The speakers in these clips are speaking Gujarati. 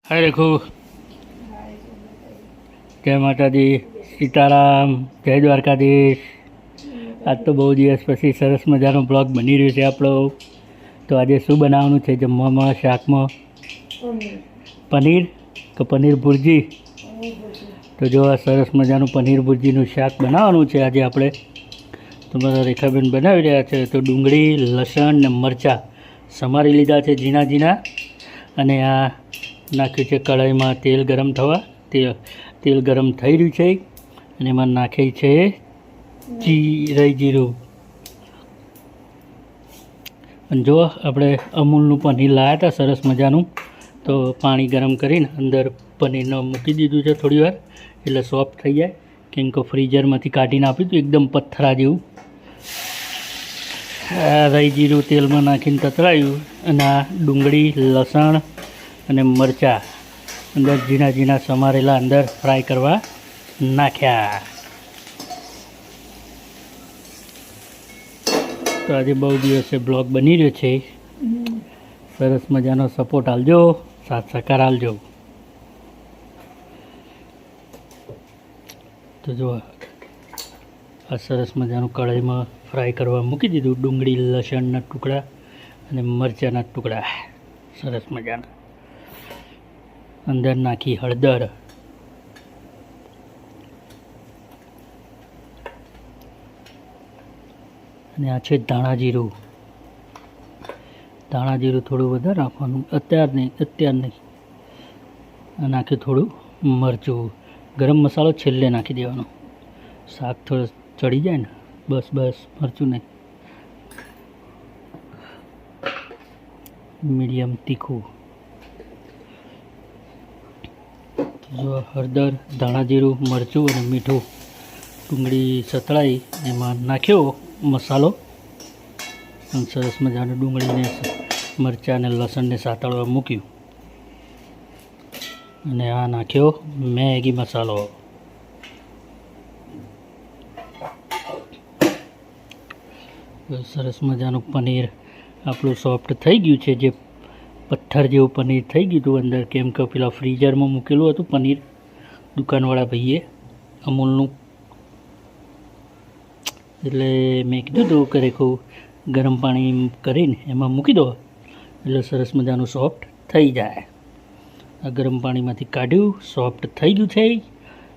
હાય રેખુ, જય માતાજી, સીતારામ, જય દ્વારકાધીશ. આજ તો બહુ દિવસ પછી સરસ મજાનો બ્લોગ બની રહ્યો છે આપણો. તો આજે શું બનાવવાનું છે જમવામાં? શાકમાં પનીર કે પનીર ભુરજી? તો જો આ સરસ મજાનું પનીર ભુરજીનું શાક બનાવવાનું છે આજે આપણે. તો મારા રેખાબેન બનાવી રહ્યા છે. તો ડુંગળી, લસણ ને મરચાં સમારી લીધા છે ઝીણા ઝીણા, અને આ નાખ્યું છે કઢાઈમાં તેલ ગરમ થવા. તેલ ગરમ થઈ રહ્યું છે અને એમાં નાખે છે રાઈ જીરું. અને જો આપણે અમૂલનું પનીર લાવ્યા હતા સરસ મજાનું, તો પાણી ગરમ કરીને અંદર પનીરને મૂકી દીધું છે થોડી વાર, એટલે સોફ્ટ થઈ જાય. કેમ કે ફ્રીઝરમાંથી કાઢીને આપ્યું હતું એકદમ પથ્થરા જેવું. રાઈ જીરું તેલમાં નાખીને તતરાયું, અને આ ડુંગળી, લસણ અને મરચાં અંદર ઝીણા ઝીણા સમારેલા અંદર ફ્રાય કરવા નાખ્યા. તો આજે બહુ દિવસે બ્લોગ બની રહ્યો છે. સરસ મજાનો સપોર્ટ આલજો, સાથ સહકાર આલજો. તો જો આ સરસ મજાનું કઢાઈમાં ફ્રાય કરવા મૂકી દીધું ડુંગળી, લસણના ટુકડા અને મરચાંના ટુકડા સરસ મજાના. અંદર નાખી હળદર, અને આ છે ધાણા જીરું. ધાણા જીરું થોડું વધારે નાખવાનું, અત્યાર નહીં. નાખ્યું થોડું મરચું. ગરમ મસાલો છેલ્લે નાખી દેવાનો, શાક થોડું ચડી જાય ને. બસ મરચું નહીં. મીડિયમ તીખું. જો હળદર, ધાણા જીરું, મરચું અને મીઠું, ડુંગળી સતળાઈ એમાં નાખ્યો મસાલો, અને સરસ મજાનું ડુંગળીને, મરચાં અને લસણને સાતળવા મૂક્યું. અને આ નાખ્યો મેગી મસાલો. સરસ મજાનું પનીર આપણું સોફ્ટ થઈ ગયું છે, જે પથ્થર જેવું પનીર થઈ ગયું હતું અંદર. કેમ કે પેલા ફ્રીઝરમાં મૂકેલું હતું પનીર દુકાનવાળા ભાઈએ અમૂલનું, એટલે મેં કીધું હતું કે રેખું ગરમ પાણી કરીને એમાં મૂકી દો એટલે સરસ મજાનું સોફ્ટ થઈ જાય. આ ગરમ પાણીમાંથી કાઢ્યું, સોફ્ટ થઈ ગયું છે.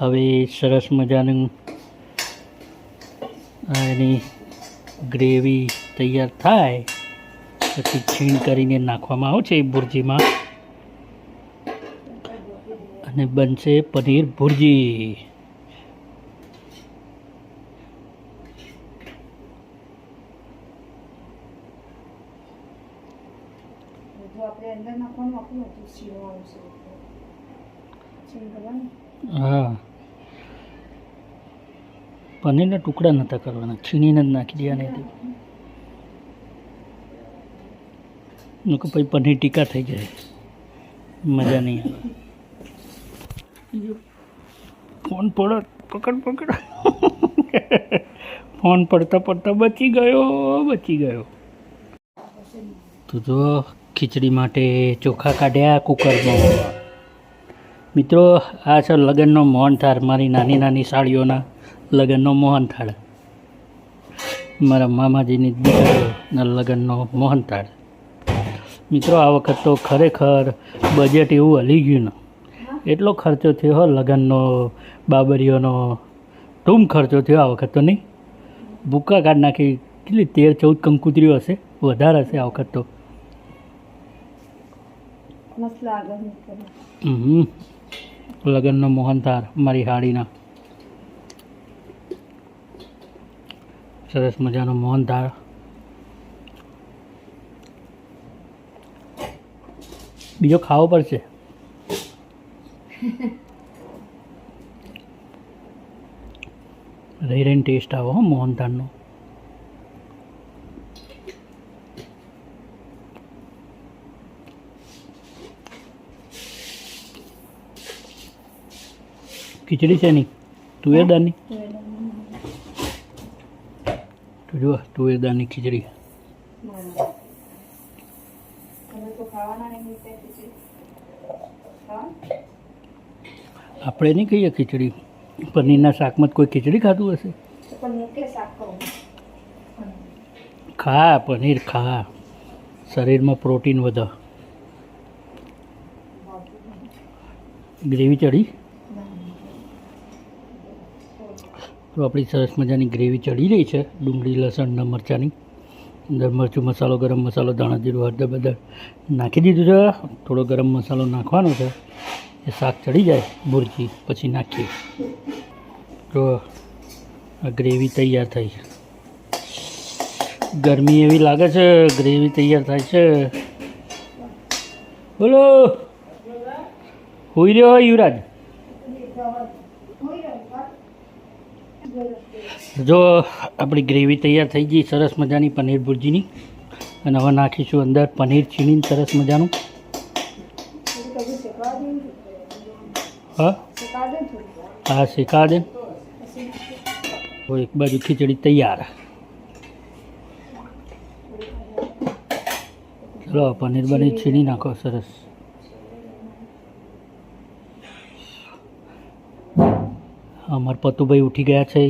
હવે સરસ મજાનું એની ગ્રેવી તૈયાર થાય પછી છીણ કરીને નાખવામાં આવશે ભુરજીમાં, અને બનશે પનીર ભુરજી. હા, પનીરના ટુકડા નહોતા કરવાના, છીણીને જ નાખી દેવાના. પછી પનીર ટીકા થઈ જાય, મજા નહીં આવે. ફોન પકડ ફોન પડતા બચી ગયો. તો જો ખીચડી માટે ચોખા કાઢ્યા કુકરમાં. મિત્રો, આ છે લગ્નનો મોહનથાળ, મારી નાની નાની સાડીઓના લગ્નનો મોહનથાળ, મારા મામાજીની દીકરીઓના લગ્નનો મોહનથાળ. મિત્રો, આ વખત તો ખરેખર બજેટ એવું હલી ગયું ને, એટલો ખર્ચો થયો લગ્નનો, બાબરીઓનો ધૂમ ખર્ચો થયો આ વખત તો. નહીં, ભૂકા કાઢ નાખી. કેટલી 13-14 કંકુતરીઓ હશે, વધારે હશે આ વખત તો. લગ્નનો મોહનથાળ મારી હાડીના, સરસ મજાનો મોહનથાળ. બીજો ખાવો પડશે. રહીને ટેસ્ટ આવો હો મોહનથાળનો. ખીચડી છે નહીં, તુવેરદાળની. તો જો તુવેરદાળની ખીચડી. આપણે નહીં કહીએ ખીચડી, પનીરના શાકમાં કોઈ ખીચડી ખાતું હશે? ખા પનીર ખા, શરીરમાં પ્રોટીન વધે. ગ્રેવી ચડી તો આપણી સરસ મજાની ગ્રેવી ચડી રહી છે, ડુંગળી લસણ મરચાંની. અંદર મરચું મસાલો, ગરમ મસાલો, ધાણા જીરું, હળદર બધા નાખી દીધું છે. થોડો ગરમ મસાલો નાખવાનો છે, એ શાક ચડી જાય ભુરજી પછી નાખીએ. તો આ ગ્રેવી તૈયાર થઈ. ગરમી એવી લાગે છે, ગ્રેવી તૈયાર થાય છે. બોલો હોઈ રહ્યો યુવરાજ. જો આપણી ગ્રેવી તૈયાર થઈ ગઈ સરસ મજાની પનીર ભુરજીની. અને હવે નાખીશું અંદર પનીર છીણીને સરસ મજાનું. હા શેકા દે. એક બાજુ ખીચડી તૈયાર. ચલો પનીર બનીર છીણી નાખો સરસ. અમારા પતુભાઈ ઉઠી ગયા છે.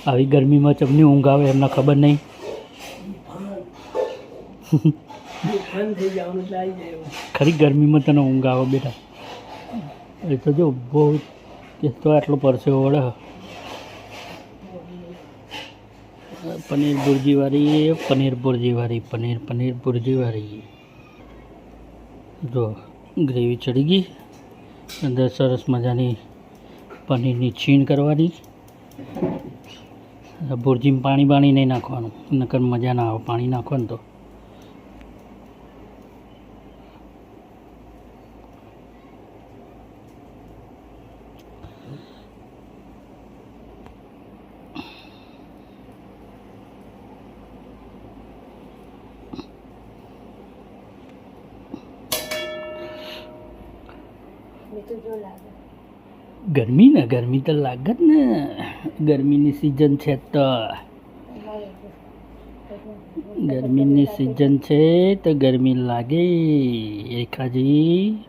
આવી ગરમીમાં ચમની ઊંઘ આવે એમને ખબર નહીં. ખરી ગરમીમાં તને ઊંઘ આવે બેટા? એ તો જો બહુ તો આટલો પરસેવો વળે. પનીર ભુરજીવાળી, પનીર ભુરજીવાળી, પનીર ભુરજીવાળી. જો ગ્રેવી ચડી ગઈ. અંદર સરસ મજાની પનીરની છીણ કરવાની. ભુરજીમાં પાણી બાણી નહીં નાખવાનું, નકર મજા ના આવે પાણી નાખવાનું તો. ગરમી ને ગરમી તો લાગે જ ને, ગરમીની સિઝન છે તો. ગરમીની સિઝન છે તો ગરમી લાગે રેખાજી.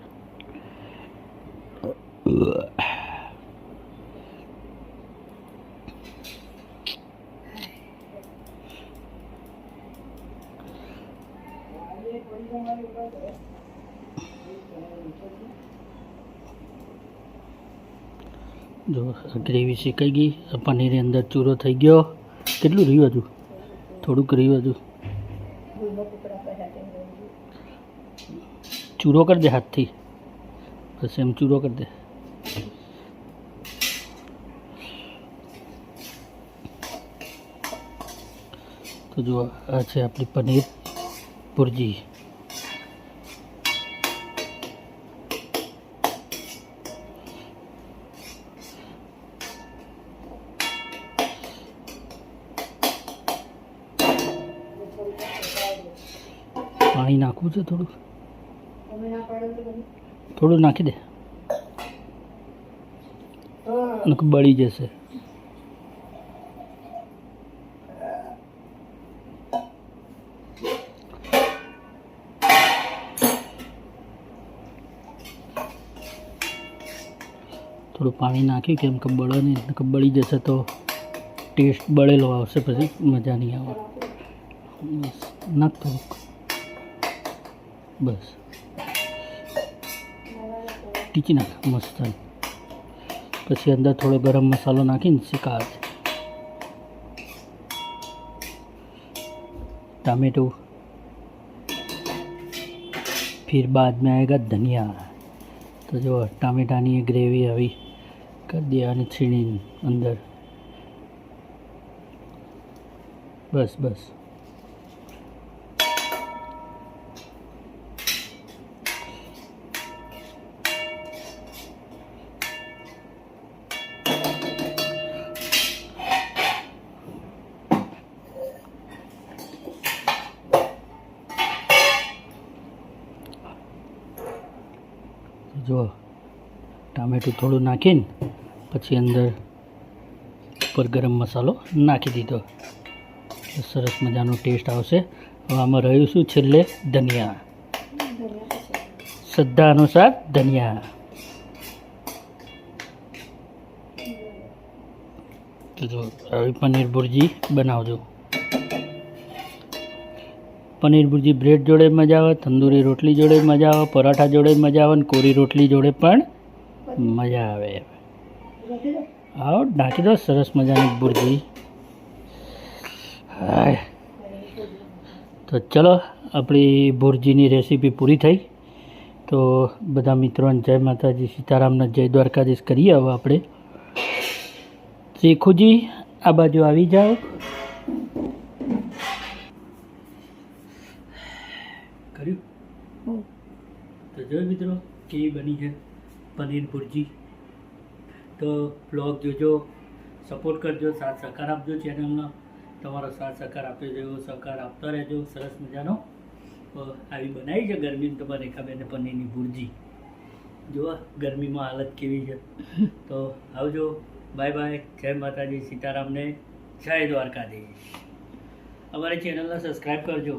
જો ગ્રેવી શેકાઈ ગઈ. પનીર અંદર ચૂરો થઈ ગયો. કેટલું રહ્યું હજુ? થોડુંક રહ્યું હજુ. ચૂરો કરી દે હાથથી, બસ એમ ચૂરો કરી દે. તો જો આ છે આપણી પનીર ભુરજી. પાણી નાખવું છે થોડું, થોડું નાખી દે, બળી જશે. થોડું પાણી નાખ્યું કેમ કે બળે નહીં, બળી જશે તો ટેસ્ટ બળેલો આવશે, પછી મજા નહીં આવે. નાખ થોડુંક, બસ ટીચી નાખ મસ્ત. પછી અંદર થોડો ગરમ મસાલો નાખીને શેકા. टमाटो, फिर बाद में आएगा धनिया. तो जो टमाटानी ग्रेवी अभी कर दिया छीनी अंदर. बस बस जो टामेटું થોડું નાખીને પછી અંદર ઉપર ગરમ મસાલો નાખી દીધો. સરસ મજાનો ટેસ્ટ આવશે. હવે આમાં રહ્યું શું છેલ્લે ધનિયા. શ્રદ્ધા અનુસાર ધનિયા. તો જો આવી પનીર ભુરજી બનાવજો. પનીર ભુરજી બ્રેડ જોડે મજા આવે, તંદૂરી રોટલી જોડે મજા આવે, પરાઠા જોડે મજા આવે, અને કોરી રોટલી જોડે પણ મજા આવે. આવો નાખી દો સરસ મજાની ભુરજી. હાય, તો ચલો આપણી ભુરજીની રેસીપી પૂરી થઈ. તો બધા મિત્રોને જય માતાજી, સીતારામને જય દ્વારકાધીશ કરીએ. હવે આપણે શેખુજી આ બાજુ આવી જાઓ. કર્યું તો જોયું મિત્રો કેવી બની છે પનીર ભુરજી. તો બ્લોગ જોજો, સપોર્ટ કરજો, સાથ સહકાર આપજો ચેનલનો. તમારો સાથ સહકાર આપ્યો જેવો સહકાર આપતા રહેજો. સરસ મજાનો આવી બનાવી છે ગરમીમાં તમારે રેખાબેને પનીરની ભુરજી. જુઓ ગરમીમાં હાલત કેવી છે. તો આવજો, બાય બાય, જય માતાજી, સીતારામને જય દ્વારકાધીશ. અમારી ચેનલને સબસ્ક્રાઈબ કરજો.